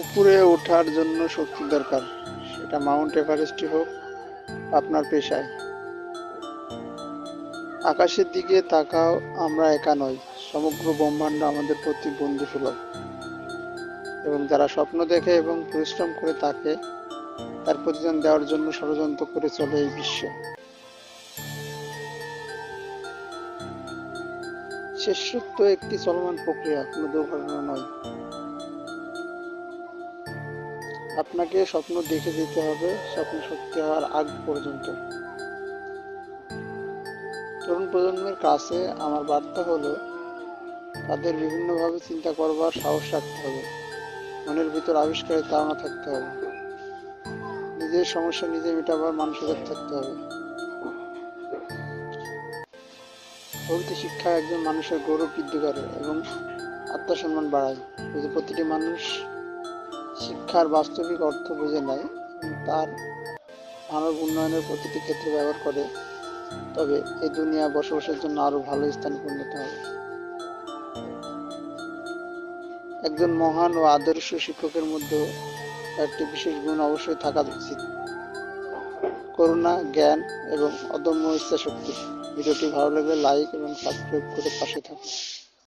উপরে ওঠার জন্য শক্তি দরকার, সেটা মাউন্ট এভারেস্টই হোক, আপনার পেশায়। আকাশের দিকে তাকাও, আমরা একা নই, সমগ্র ব্রহ্মাণ্ড আমাদের প্রতি বন্ধুসুলভ। এবং যারা স্বপ্ন দেখে এবং পরিশ্রম করে তাকে তার প্রতিদান দেওয়ার জন্য ষড়যন্ত্র করে চলে এই বিশ্ব। শ্রেষ্ঠত্ব একটি চলমান প্রক্রিয়া, কোনো দুর্ঘটনা নয়। আপনাকে স্বপ্ন দেখে যেতে হবে, স্বপ্ন সত্যি হওয়ার আগ পর্যন্ত। তরুণ প্রজন্মের কাছে আমার বার্তা হলো, তাদের বিভিন্নভাবে চিন্তা করবার সাহস রাখতে হবে, মনের ভিতর আবিষ্কারের তাড়না থাকতে হবে, নিজের সমস্যা নিজে মেটাবার মানসিকতা থাকতে হবে। প্রভৃতি শিক্ষা একজন মানুষের গৌরব বৃদ্ধি করে এবং আত্মসম্মান বাড়ায়। যদি প্রতিটি মানুষ শিক্ষার বাস্তবিক অর্থ বুঝে নেয় এবং তার মানব উন্নয়নের প্রতিটি ক্ষেত্রে ব্যবহার করে, তবে এই দুনিয়া বসবাসের জন্য আরো ভালো স্থানে পরিণত হবে। একজন মহান ও আদর্শ শিক্ষকের মধ্যে একটি বিশেষ গুণ অবশ্যই থাকা উচিত: করুণা, জ্ঞান এবং অদম্য ইচ্ছাশক্তি। ভিডিওটি ভালো লাগলে লাইক এবং সাবস্ক্রাইব করে পাশে থাকুন।